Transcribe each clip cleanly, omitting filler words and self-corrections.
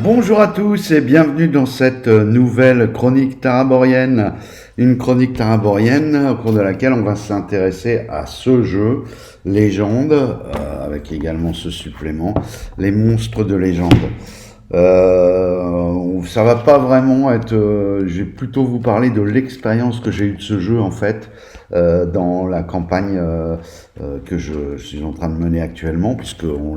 Bonjour à tous et bienvenue dans cette nouvelle chronique taraborienne. Une chronique taraborienne au cours de laquelle on va s'intéresser à ce jeu, Légende, avec également ce supplément, les monstres de légende. Ça va pas vraiment être... je vais plutôt vous parler de l'expérience que j'ai eue de ce jeu en fait, dans la campagne que je suis en train de mener actuellement, puisqu'on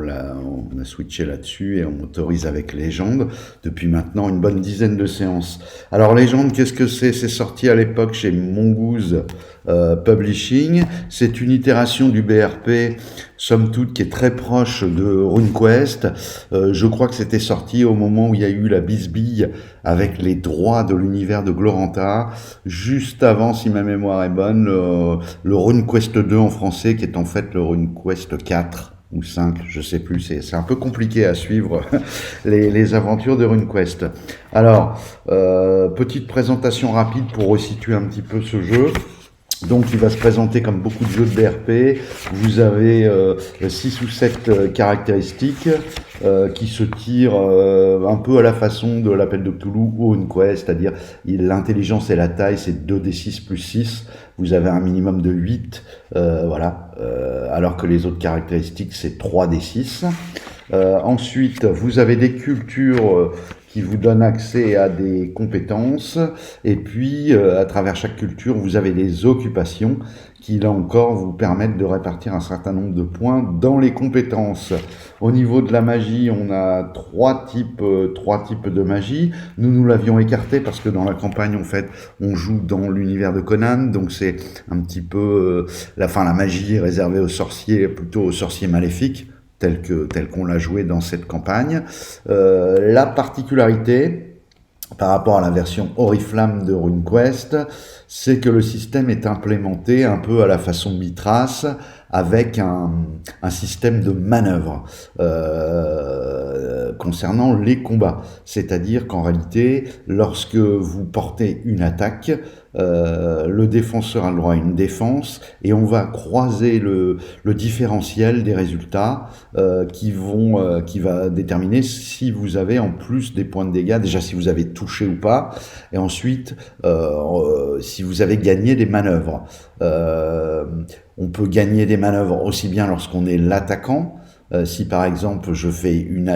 on a switché là-dessus et on m'autorise avec Légende depuis maintenant une bonne dizaine de séances. Alors Légende, qu'est-ce que c'est? C'est sorti à l'époque chez Mongoose Publishing. C'est une itération du BRP, somme toute, qui est très proche de RuneQuest. Je crois que c'était sorti au moment où il y a eu la bisbille avec les droits de l'univers de Gloranta, juste avant, si ma mémoire est bonne, le RuneQuest 2 en français, qui est en fait le RuneQuest 4 ou 5, je sais plus, c'est un peu compliqué à suivre les aventures de RuneQuest. Alors, petite présentation rapide pour resituer un petit peu ce jeu. Donc il va se présenter comme beaucoup de jeux de BRP. Vous avez 6 ou 7 caractéristiques qui se tirent un peu à la façon de l'appel de Cthulhu ou RuneQuest, c'est-à-dire l'intelligence et la taille, c'est 2d6 plus 6. Vous avez un minimum de 8, alors que les autres caractéristiques, c'est 3d6. Ensuite, vous avez des cultures qui vous donnent accès à des compétences, et puis à travers chaque culture, vous avez des occupations qui, là encore, vous permettent de répartir un certain nombre de points dans les compétences. Au niveau de la magie, on a trois types de magie. Nous l'avions écarté parce que dans la campagne, en fait, on joue dans l'univers de Conan, donc c'est un petit peu la magie est réservée aux sorciers, plutôt aux sorciers maléfiques, tel qu'on l'a joué dans cette campagne. La particularité par rapport à la version Oriflamme de RuneQuest, c'est que le système est implémenté un peu à la façon Mithras, avec un système de manœuvre concernant les combats. C'est-à-dire qu'en réalité, lorsque vous portez une attaque, le défenseur a le droit à une défense et on va croiser le différentiel des résultats qui va déterminer si vous avez en plus des points de dégâts, déjà si vous avez touché ou pas, et ensuite si vous avez gagné des manœuvres. On peut gagner des manœuvres aussi bien lorsqu'on est l'attaquant. Si par exemple je fais une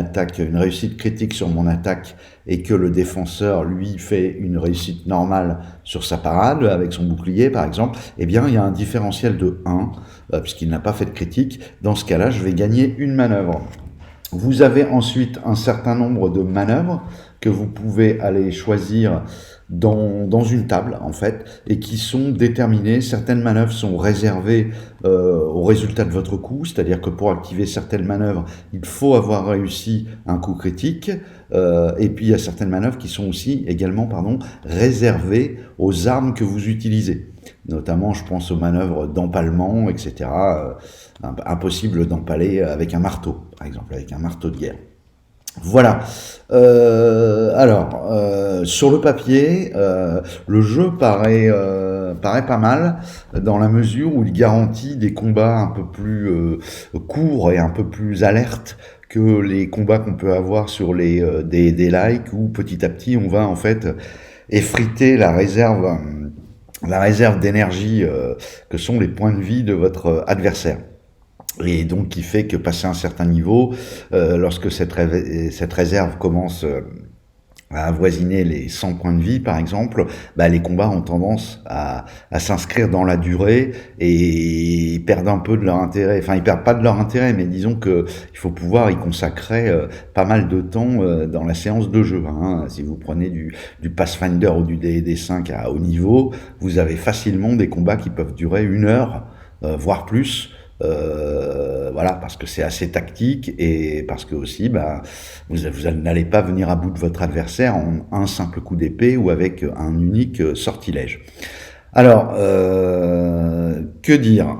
réussite critique sur mon attaque et que le défenseur lui fait une réussite normale sur sa parade avec son bouclier par exemple, eh bien il y a un différentiel de 1 puisqu'il n'a pas fait de critique. Dans ce cas-là, je vais gagner une manœuvre. Vous avez ensuite un certain nombre de manœuvres que vous pouvez aller choisir dans une table en fait, et qui sont déterminées. Certaines manœuvres sont réservées au résultat de votre coup, c'est-à-dire que pour activer certaines manœuvres, il faut avoir réussi un coup critique, et puis il y a certaines manœuvres qui sont aussi également réservées aux armes que vous utilisez. Notamment, je pense aux manœuvres d'empalement, etc. Impossible d'empaler avec un marteau, par exemple, avec un marteau de guerre. Voilà. Sur le papier, le jeu paraît pas mal dans la mesure où il garantit des combats un peu plus courts et un peu plus alertes que les combats qu'on peut avoir sur des likes, où petit à petit on va en fait effriter la réserve d'énergie que sont les points de vie de votre adversaire. Et donc qui fait que passé un certain niveau, lorsque cette réserve commence à avoisiner les 100 points de vie par exemple, les combats ont tendance à s'inscrire dans la durée et ils perdent un peu de leur intérêt. Enfin, ils perdent pas de leur intérêt, mais disons que il faut pouvoir y consacrer pas mal de temps dans la séance de jeu. Si vous prenez du Pathfinder ou du D&D 5 à haut niveau, vous avez facilement des combats qui peuvent durer 1 heure, voire plus. Parce que c'est assez tactique et parce que aussi vous n'allez pas venir à bout de votre adversaire en un simple coup d'épée ou avec un unique sortilège. Alors, que dire?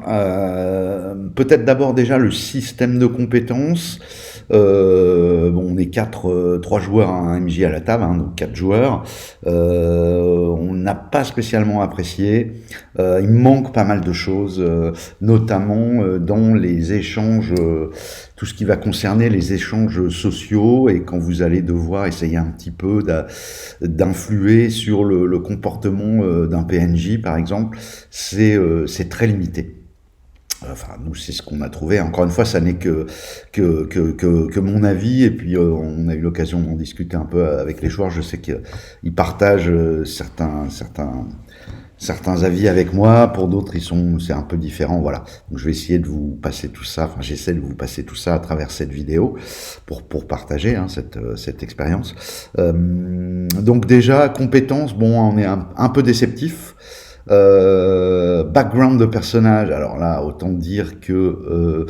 Peut-être d'abord déjà le système de compétences. On est 3 joueurs à un MJ à la table, donc 4 joueurs. On n'a pas spécialement apprécié. Il manque pas mal de choses, notamment dans les échanges tout ce qui va concerner les échanges sociaux, et quand vous allez devoir essayer un petit peu d'influer sur le comportement d'un PNJ, par exemple, c'est très limité. Enfin, nous, c'est ce qu'on a trouvé. Encore une fois, ça n'est que mon avis. Et puis, on a eu l'occasion d'en discuter un peu avec les joueurs. Je sais qu'ils partagent certains avis avec moi. Pour d'autres, c'est un peu différent. Voilà. Donc, je vais essayer de vous passer tout ça. Enfin, j'essaie de vous passer tout ça à travers cette vidéo pour partager cette expérience. Donc, déjà, compétences. Bon, on est un peu déceptif. Background de personnage, alors là autant dire que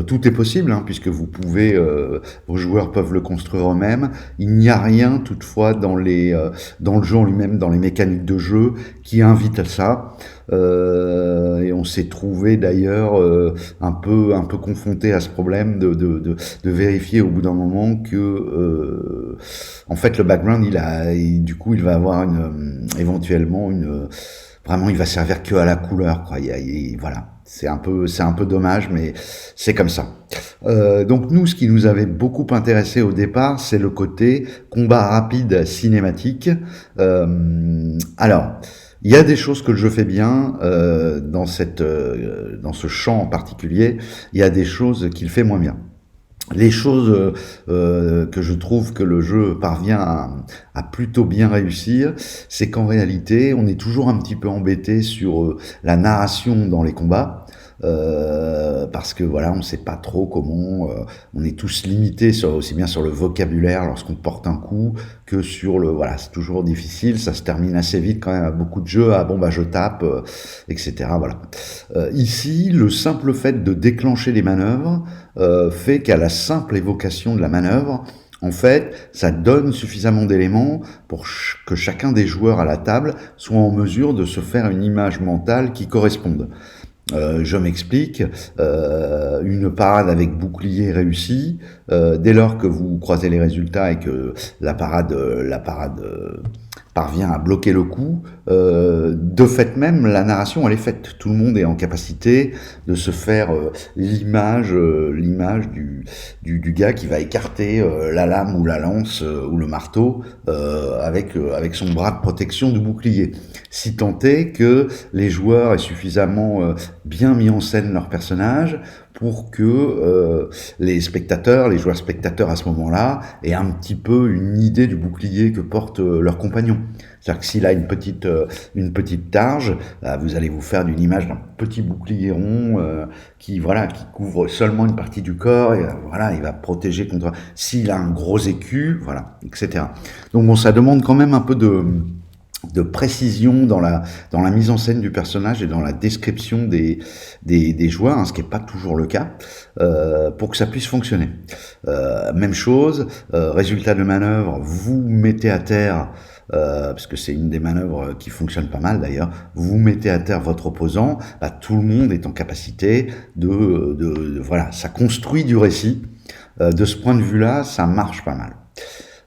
tout est possible, hein, puisque vos joueurs peuvent le construire eux-mêmes. Il n'y a rien toutefois dans le jeu en lui-même, dans les mécaniques de jeu, qui invite à ça. Et on s'est trouvé d'ailleurs un peu confronté à ce problème de vérifier au bout d'un moment que en fait le background du coup il va avoir éventuellement vraiment, il va servir que à la couleur, quoi. Voilà, c'est un peu dommage, mais c'est comme ça. Donc nous, ce qui nous avait beaucoup intéressé au départ, c'est le côté combat rapide cinématique. Alors, il y a des choses que le jeu fait bien dans ce champ en particulier. Il y a des choses qu'il fait moins bien. Les choses que je trouve que le jeu parvient à plutôt bien réussir, c'est qu'en réalité, on est toujours un petit peu embêté sur la narration dans les combats. Parce que voilà, on sait pas trop comment, on est tous limités aussi bien sur le vocabulaire lorsqu'on porte un coup que sur voilà, c'est toujours difficile, ça se termine assez vite quand même à beaucoup de jeux, bon bah je tape, etc. Voilà. Ici, le simple fait de déclencher les manœuvres fait qu'à la simple évocation de la manœuvre, en fait, ça donne suffisamment d'éléments pour que chacun des joueurs à la table soit en mesure de se faire une image mentale qui corresponde. Je m'explique, une parade avec bouclier réussie, dès lors que vous croisez les résultats et que la parade parvient à bloquer le coup, de fait même, la narration elle est faite. Tout le monde est en capacité de se faire l'image du gars qui va écarter la lame ou la lance ou le marteau avec son bras de protection du bouclier. Si tant est que les joueurs aient suffisamment bien mis en scène leur personnage pour que les joueurs spectateurs à ce moment-là, aient un petit peu une idée du bouclier que porte leur compagnon. C'est-à-dire que s'il a une petite targe, vous allez vous faire d'une image d'un petit bouclier rond qui couvre seulement une partie du corps, et voilà, il va protéger contre. S'il a un gros écu, voilà, etc. Donc bon, ça demande quand même un peu de précision dans la mise en scène du personnage et dans la description des joueurs, hein, ce qui n'est pas toujours le cas, pour que ça puisse fonctionner. Même chose, résultat de manœuvre, vous mettez à terre, parce que c'est une des manœuvres qui fonctionne pas mal d'ailleurs, vous mettez à terre votre opposant, tout le monde est en capacité voilà, ça construit du récit. De ce point de vue-là, ça marche pas mal.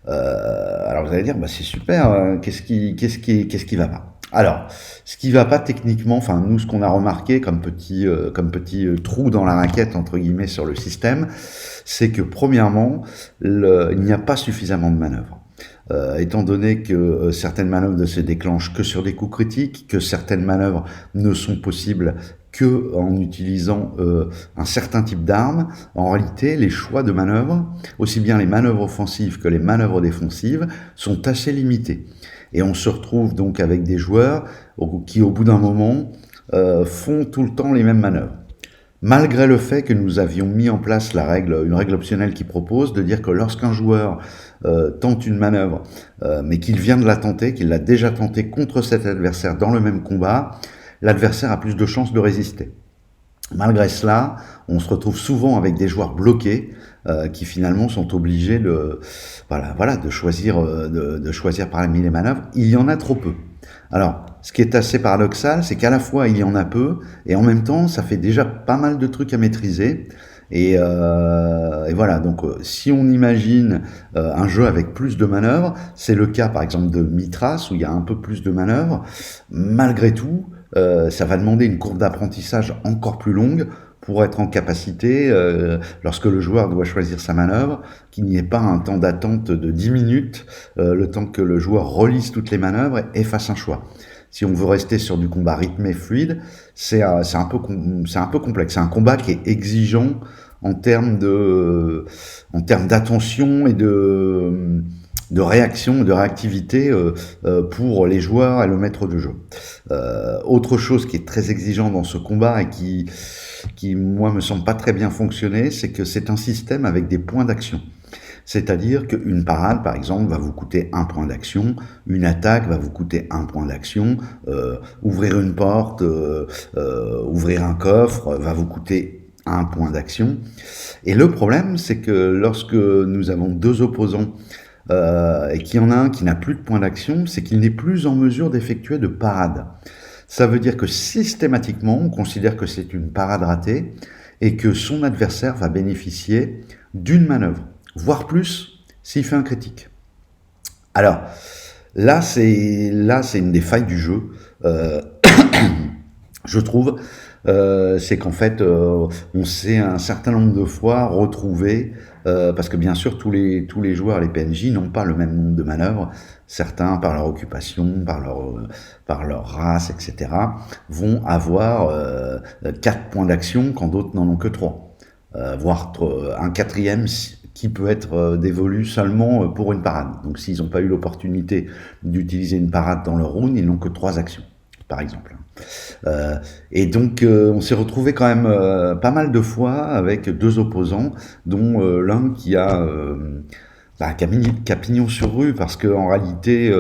Alors vous allez dire, c'est super, qu'est-ce qui va pas? Alors, ce qui va pas techniquement, enfin nous ce qu'on a remarqué comme petit trou dans la raquette entre guillemets sur le système, c'est que premièrement, il n'y a pas suffisamment de manœuvres. Étant donné que certaines manœuvres ne se déclenchent que sur des coups critiques, que certaines manœuvres ne sont possibles que en utilisant un certain type d'armes, en réalité, les choix de manœuvres, aussi bien les manœuvres offensives que les manœuvres défensives, sont assez limités. Et on se retrouve donc avec des joueurs qui, au bout d'un moment, font tout le temps les mêmes manœuvres. Malgré le fait que nous avions mis en place une règle optionnelle qui propose de dire que lorsqu'un joueur tente une manœuvre, mais qu'il vient de la tenter, qu'il l'a déjà tenté contre cet adversaire dans le même combat, l'adversaire a plus de chances de résister. Malgré cela, on se retrouve souvent avec des joueurs bloqués qui finalement sont obligés de choisir parmi les manœuvres. Il y en a trop peu. Alors, ce qui est assez paradoxal, c'est qu'à la fois il y en a peu, et en même temps, ça fait déjà pas mal de trucs à maîtriser. Et voilà, donc si on imagine un jeu avec plus de manœuvres, c'est le cas par exemple de Mithras, où il y a un peu plus de manœuvres. Malgré tout, ça va demander une courbe d'apprentissage encore plus longue pour être en capacité, lorsque le joueur doit choisir sa manœuvre, qu'il n'y ait pas un temps d'attente de 10 minutes, le temps que le joueur relise toutes les manœuvres et fasse un choix. Si on veut rester sur du combat rythmé, fluide, c'est un peu complexe. C'est un combat qui est exigeant en termes d'attention et de réaction, de réactivité pour les joueurs et le maître de jeu. Autre chose qui est très exigeant dans ce combat et qui moi me semble pas très bien fonctionner, c'est que c'est un système avec des points d'action. C'est-à-dire qu'une parade, par exemple, va vous coûter 1 point d'action, une attaque va vous coûter 1 point d'action, ouvrir une porte, ouvrir un coffre va vous coûter 1 point d'action. Et le problème, c'est que lorsque nous avons 2 opposants et qu'il y en a un qui n'a plus de point d'action, c'est qu'il n'est plus en mesure d'effectuer de parade. Ça veut dire que systématiquement, on considère que c'est une parade ratée et que son adversaire va bénéficier d'une manœuvre, voire plus s'il fait un critique. Alors, là, c'est une des failles du jeu, je trouve, c'est qu'en fait, on s'est un certain nombre de fois retrouvé, parce que bien sûr, tous les joueurs, les PNJ, n'ont pas le même nombre de manœuvres. Certains, par leur occupation, par leur race, etc., vont avoir 4 points d'action quand d'autres n'en ont que 3. Voire un quatrième qui peut être dévolu seulement pour une parade. Donc s'ils n'ont pas eu l'opportunité d'utiliser une parade dans leur round, ils n'ont que 3 actions, par exemple. Et donc on s'est retrouvé quand même pas mal de fois avec 2 opposants, dont l'un qui a pignon sur rue, parce qu'en réalité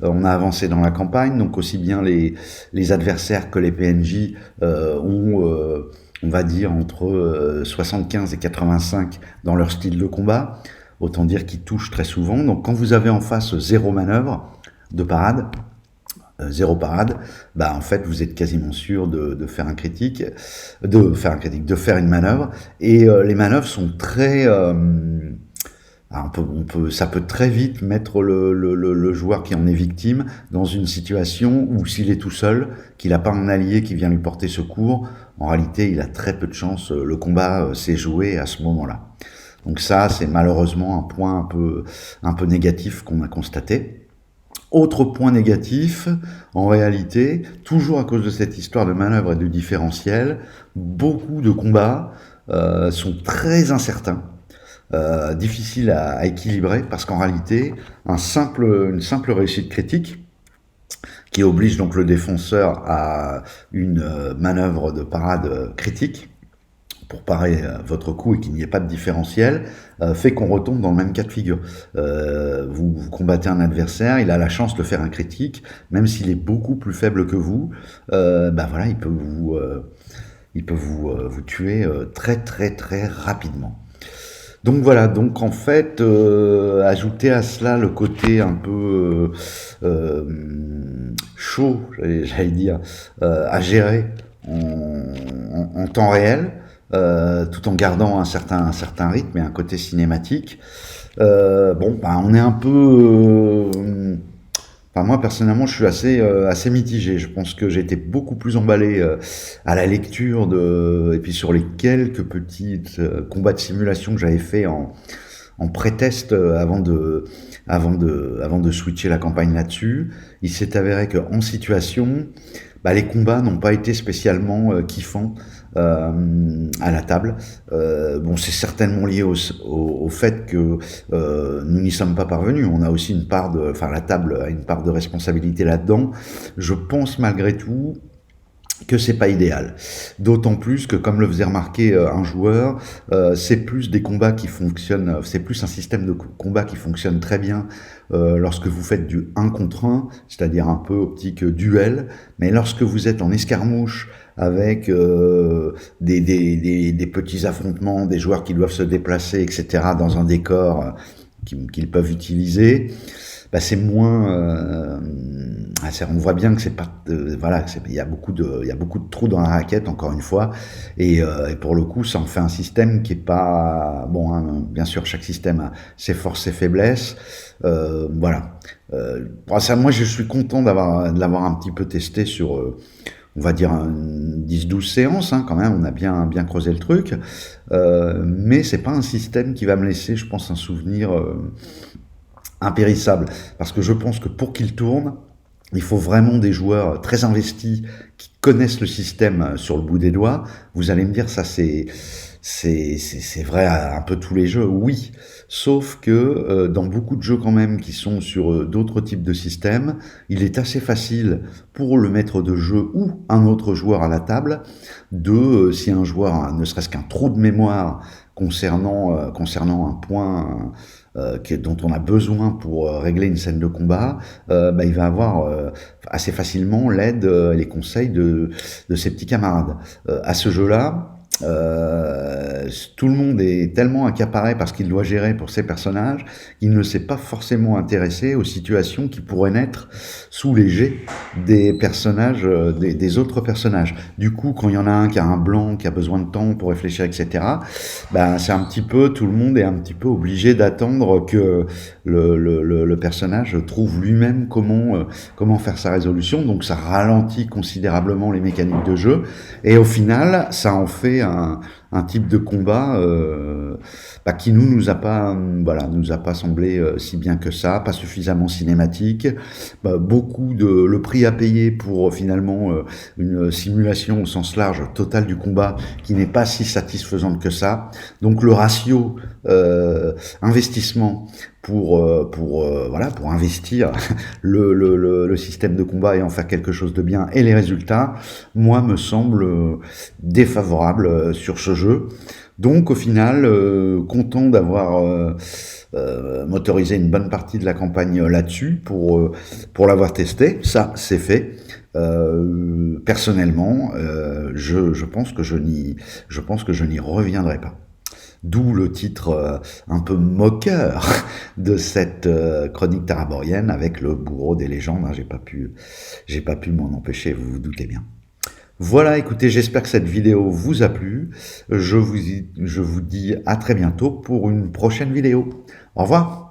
on a avancé dans la campagne, donc aussi bien les adversaires que les PNJ ont on va dire entre 75 et 85 dans leur style de combat, autant dire qu'ils touchent très souvent. Donc quand vous avez en face 0 manœuvre de parade, 0 parade, bah en fait vous êtes quasiment sûr de faire un critique, de faire une manœuvre, et les manœuvres sont très ça peut très vite mettre le joueur qui en est victime dans une situation où s'il est tout seul, qu'il n'a pas un allié qui vient lui porter secours, en réalité il a très peu de chance, le combat s'est joué à ce moment-là. Donc ça, c'est malheureusement un point un peu négatif qu'on a constaté. Autre point négatif, en réalité, toujours à cause de cette histoire de manœuvre et de différentiel, beaucoup de combats sont très incertains. Difficile à équilibrer, parce qu'en réalité, une simple réussite critique, qui oblige donc le défenseur à une manœuvre de parade critique, pour parer votre coup et qu'il n'y ait pas de différentiel, fait qu'on retombe dans le même cas de figure. Vous combattez un adversaire, il a la chance de faire un critique, même s'il est beaucoup plus faible que vous, voilà, il peut vous tuer très très très rapidement. Donc voilà, donc en fait, ajouter à cela le côté un peu chaud, j'allais dire, à gérer en temps réel, tout en gardant un certain rythme et un côté cinématique. On est un peu... moi personnellement, je suis assez mitigé. Je pense que j'ai été beaucoup plus emballé à la lecture et puis sur les quelques petits combats de simulation que j'avais fait en pré-test avant de switcher la campagne là-dessus. Il s'est avéré qu'en situation, les combats n'ont pas été spécialement kiffants à la table. C'est certainement lié au fait que nous n'y sommes pas parvenus. On a aussi la table a une part de responsabilité là-dedans. Je pense malgré tout que c'est pas idéal. D'autant plus que, comme le faisait remarquer un joueur, c'est plus des combats qui fonctionnent, c'est plus un système de combat qui fonctionne très bien lorsque vous faites du 1 contre 1, c'est-à-dire un peu optique duel, mais lorsque vous êtes en escarmouche avec des petits affrontements, des joueurs qui doivent se déplacer, etc., dans un décor qu'ils peuvent utiliser, c'est moins... on voit bien que c'est pas... il y a beaucoup de trous dans la raquette, encore une fois, et pour le coup, ça en fait un système qui est pas... bien sûr, chaque système a ses forces et faiblesses, moi, je suis content de l'avoir un petit peu testé sur... on va dire 10-12 séances, hein, quand même, on a bien creusé le truc, mais c'est pas un système qui va me laisser, je pense, un souvenir impérissable, parce que je pense que pour qu'il tourne, il faut vraiment des joueurs très investis qui connaissent le système sur le bout des doigts. Vous allez me dire, ça c'est vrai à un peu tous les jeux, oui. Sauf que dans beaucoup de jeux quand même qui sont sur d'autres types de systèmes, il est assez facile pour le maître de jeu ou un autre joueur à la table de, si un joueur a ne serait-ce qu'un trou de mémoire concernant un point dont on a besoin pour régler une scène de combat, bah, il va avoir assez facilement l'aide et les conseils de ses petits camarades. À ce jeu-là, tout le monde est tellement accaparé par ce qu'il doit gérer pour ses personnages qu'il ne s'est pas forcément intéressé aux situations qui pourraient naître sous les jets des personnages, des autres personnages. Du coup, quand il y en a un qui a un blanc, qui a besoin de temps pour réfléchir, etc., ben, c'est un petit peu, tout le monde est un petit peu obligé d'attendre que le personnage trouve lui-même comment faire sa résolution. Donc ça ralentit considérablement les mécaniques de jeu. Et au final, ça en fait un type de combat bah, qui nous a pas semblé si bien que ça, pas suffisamment cinématique, bah, le prix à payer pour finalement une simulation au sens large totale du combat qui n'est pas si satisfaisante que ça. Donc le ratio investissement pour investir le système de combat et en faire quelque chose de bien, et les résultats, moi, me semblent défavorables sur ce jeu. Donc au final, content d'avoir motorisé une bonne partie de la campagne là-dessus pour l'avoir testé. Ça, c'est fait. Personnellement, je pense que je n'y reviendrai pas. D'où le titre un peu moqueur de cette chronique taraborienne avec le bourreau des légendes. Hein, j'ai pas pu m'en empêcher, vous vous doutez bien. Voilà, écoutez, j'espère que cette vidéo vous a plu. Je vous dis à très bientôt pour une prochaine vidéo. Au revoir.